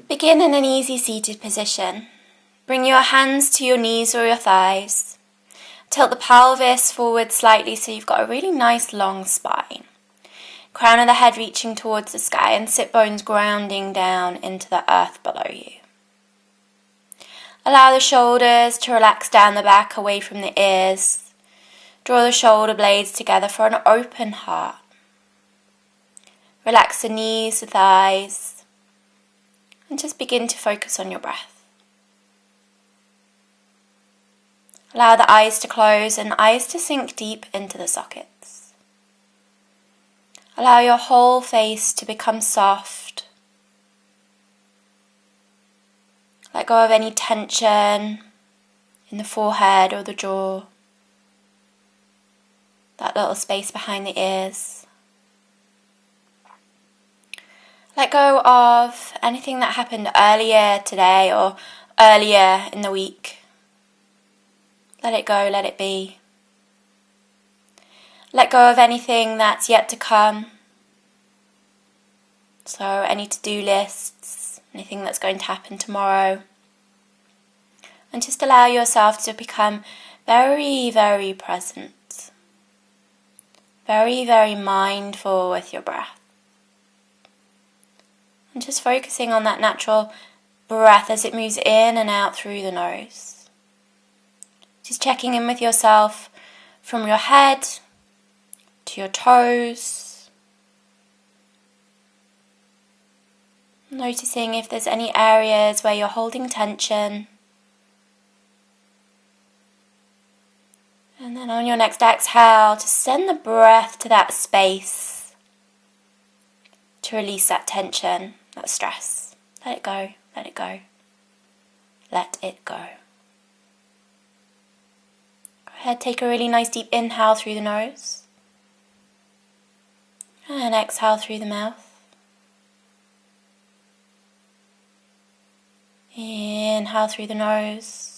Begin in an easy seated position. Bring your hands to your knees or your thighs. Tilt the pelvis forward slightly so you've got a really nice long spine. Crown of the head reaching towards the sky and sit bones grounding down into the earth below you. Allow the shoulders to relax down the back away from the ears. Draw the shoulder blades together for an open heart. Relax the knees, the thighs, and just begin to focus on your breath. Allow the eyes to close and eyes to sink deep into the sockets. Allow your whole face to become soft. Let go of any tension in the forehead or the jaw, that little space behind the ears. Let go of anything that happened earlier today or earlier in the week. Let it go, let it be. Let go of anything that's yet to come. So any to-do lists, anything that's going to happen tomorrow. And just allow yourself to become very, very present. Very, very mindful with your breath. And just focusing on that natural breath as it moves in and out through the nose. Just checking in with yourself from your head to your toes. Noticing if there's any areas where you're holding tension. And then on your next exhale, just send the breath to that space to release that tension, that stress. Let it go, let it go, let it go. Go ahead, take a really nice deep inhale through the nose. And exhale through the mouth. Inhale through the nose.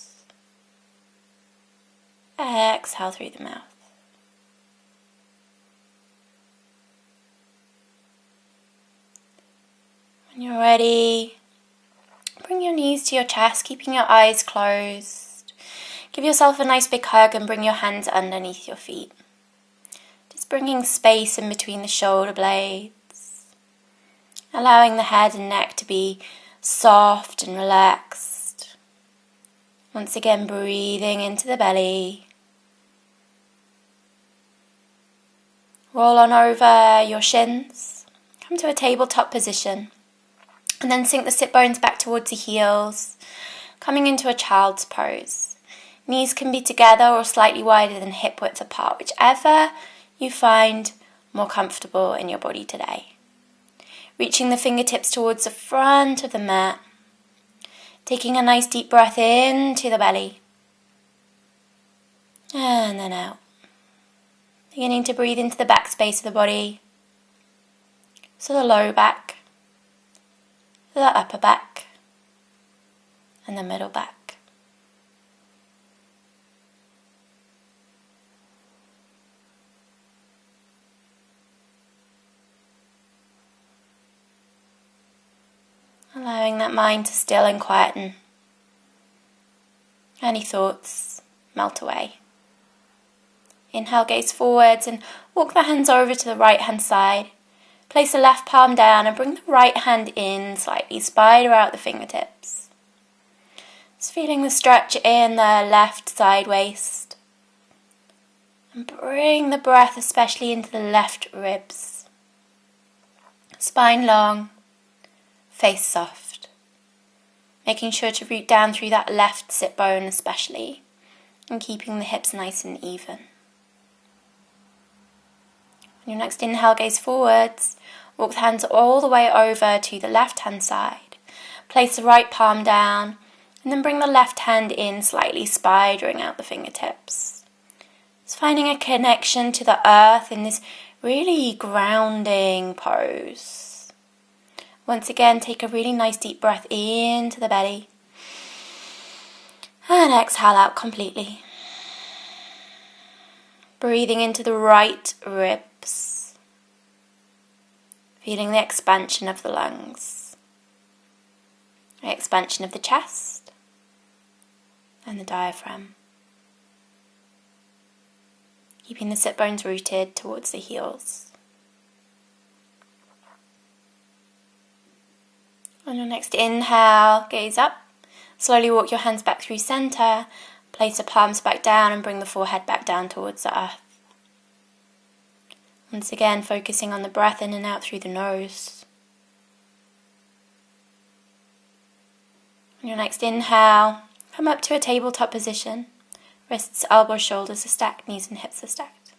Exhale through the mouth. When you're ready, bring your knees to your chest, keeping your eyes closed. Give yourself a nice big hug and bring your hands underneath your feet. Just bringing space in between the shoulder blades. Allowing the head and neck to be soft and relaxed. Once again, breathing into the belly. Roll on over your shins. Come to a tabletop position. And then sink the sit bones back towards the heels, coming into a child's pose. Knees can be together or slightly wider than hip width apart, whichever you find more comfortable in your body today. Reaching the fingertips towards the front of the mat. Taking a nice deep breath into the belly. And then out. Beginning to breathe into the back space of the body. So the low back, the upper back, and the middle back. Allowing that mind to still and quieten. Any thoughts melt away. Inhale, gaze forwards and walk the hands over to the right hand side. Place the left palm down and bring the right hand in slightly, spider out the fingertips. Just feeling the stretch in the left side waist. And bring the breath especially into the left ribs. Spine long, face soft. Making sure to root down through that left sit bone especially, and keeping the hips nice and even. On your next inhale, gaze forwards. Walk the hands all the way over to the left hand side. Place the right palm down and then bring the left hand in slightly, spidering out the fingertips. Just finding a connection to the earth in this really grounding pose. Once again, take a really nice deep breath into the belly and exhale out completely. Breathing into the right ribs. Feeling the expansion of the lungs. expansion of the chest and the diaphragm. Keeping the sit bones rooted towards the heels. On your next inhale, gaze up. Slowly walk your hands back through center. Place the palms back down and bring the forehead back down towards the earth. Once again, focusing on the breath in and out through the nose. On your next inhale, come up to a tabletop position. Wrists, elbows, shoulders are stacked, knees and hips are stacked.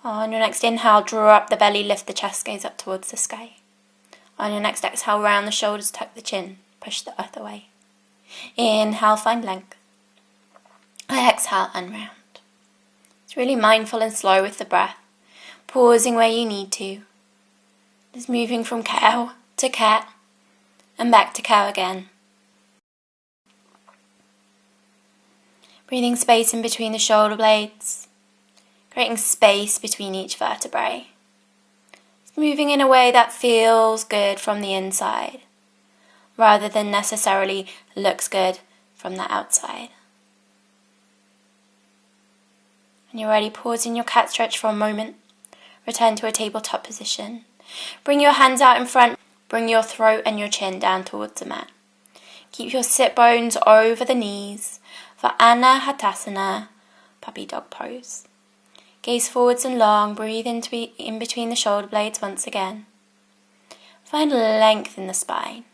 On your next inhale, draw up the belly, lift the chest, gaze up towards the sky. On your next exhale, round the shoulders, tuck the chin, push the earth away. Inhale, find length. Exhale, unround. It's really mindful and slow with the breath, pausing where you need to. Just moving from cow to cat and back to cow again. Breathing space in between the shoulder blades, creating space between each vertebrae. Moving in a way that feels good from the inside, rather than necessarily looks good from the outside. When you're ready, pause in your cat stretch for a moment. Return to a tabletop position. Bring your hands out in front. Bring your throat and your chin down towards the mat. Keep your sit bones over the knees for Anahatasana, puppy dog pose. Gaze forwards and long. Breathe in between the shoulder blades once again. Find length in the spine.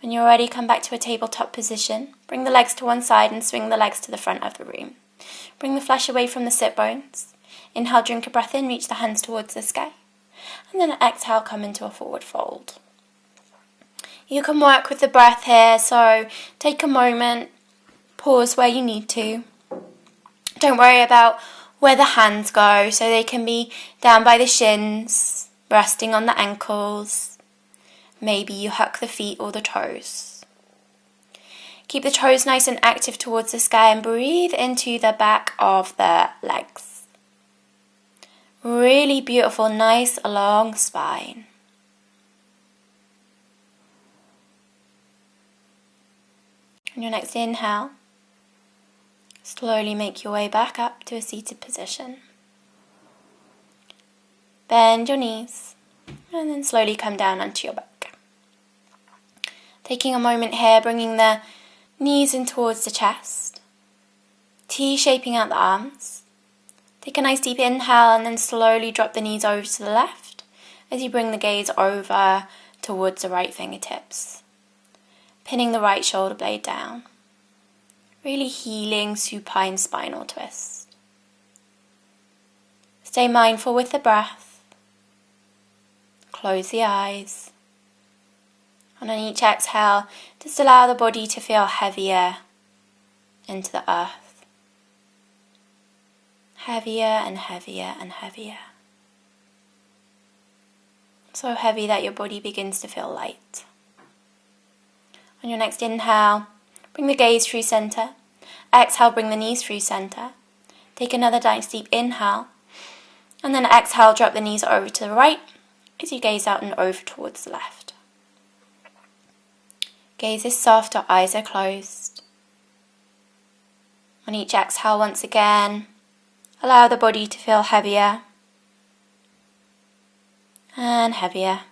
When you're ready, come back to a tabletop position. Bring the legs to one side and swing the legs to the front of the room. Bring the flesh away from the sit bones. Inhale, drink a breath in, reach the hands towards the sky. And then exhale, come into a forward fold. You can work with the breath here, so take a moment, pause where you need to. Don't worry about where the hands go, so they can be down by the shins, resting on the ankles. Maybe you huck the feet or the toes. Keep the toes nice and active towards the sky and breathe into the back of the legs. Really beautiful, nice long spine. On your next inhale, slowly make your way back up to a seated position. Bend your knees and then slowly come down onto your back. Taking a moment here, bringing the knees in towards the chest. T-shaping out the arms. Take a nice deep inhale and then slowly drop the knees over to the left as you bring the gaze over towards the right fingertips. Pinning the right shoulder blade down. Really healing supine spinal twist. Stay mindful with the breath. Close the eyes. And on each exhale, just allow the body to feel heavier into the earth. Heavier and heavier and heavier. So heavy that your body begins to feel light. On your next inhale, bring the gaze through center. Exhale, bring the knees through center. Take another nice deep inhale. And then exhale, drop the knees over to the right as you gaze out and over towards the left. Gaze is soft, our eyes are closed. On each exhale, once again, allow the body to feel heavier and heavier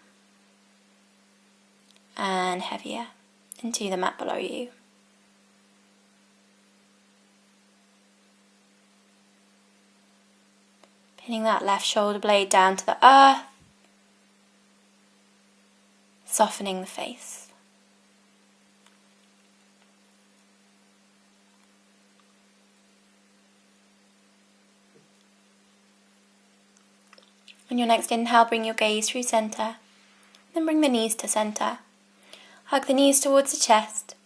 and heavier into the mat below you. Pinning that left shoulder blade down to the earth, softening the face. On your next inhale, bring your gaze through center. Then bring the knees to center. Hug the knees towards the chest.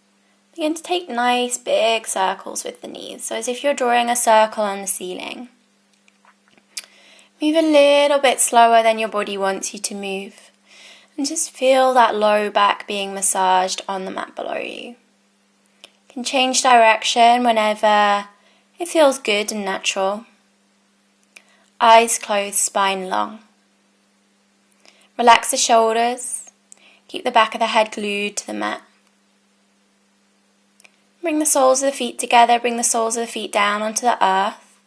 Begin to take nice big circles with the knees, so as if you're drawing a circle on the ceiling. Move a little bit slower than your body wants you to move. And just feel that low back being massaged on the mat below you. You can change direction whenever it feels good and natural. Eyes closed, spine long. Relax the shoulders. Keep the back of the head glued to the mat. Bring the soles of the feet together, bring the soles of the feet down onto the earth,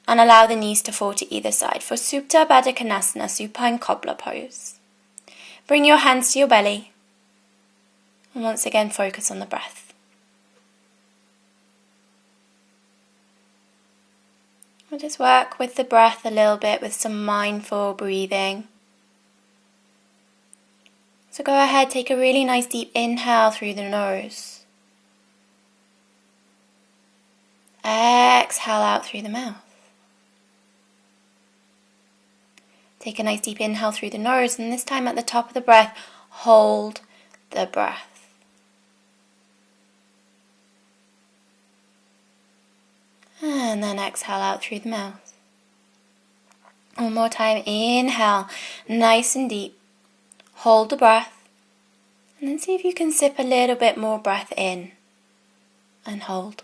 and allow the knees to fall to either side for Supta Baddha Konasana, supine cobbler pose. Bring your hands to your belly, and once again focus on the breath. We'll just work with the breath a little bit with some mindful breathing. So go ahead, take a really nice deep inhale through the nose. Exhale out through the mouth. Take a nice deep inhale through the nose, and this time at the top of the breath, hold the breath. And then exhale out through the mouth. One more time, inhale, nice and deep. Hold the breath, and then see if you can sip a little bit more breath in, and hold.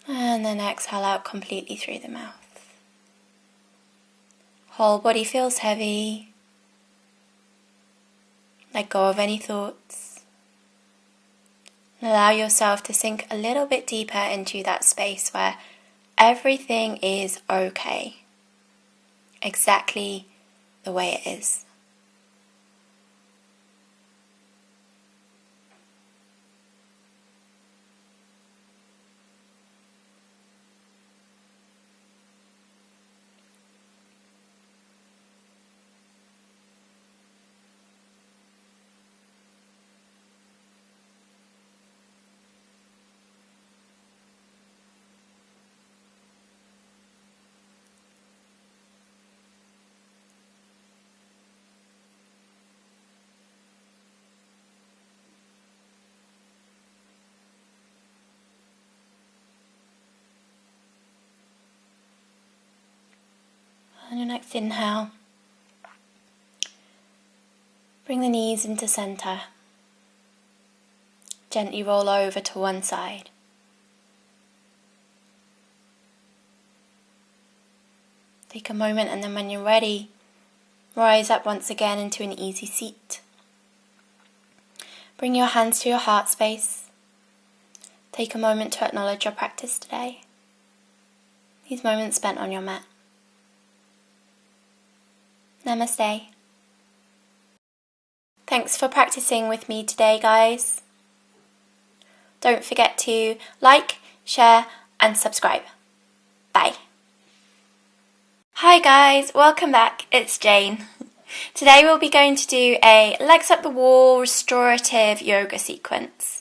And then exhale out completely through the mouth. Whole body feels heavy. Let go of any thoughts. Allow yourself to sink a little bit deeper into that space where everything is okay. Exactly the way it is. On your next inhale, bring the knees into center. Gently roll over to one side. Take a moment, and then when you're ready, rise up once again into an easy seat. Bring your hands to your heart space. Take a moment to acknowledge your practice today. These moments spent on your mat. Namaste. Thanks for practicing with me today, guys. Don't forget to like, share, and subscribe. Bye. Hi guys, welcome back. It's Jayne. Today we'll be going to do a legs up the wall restorative yoga sequence.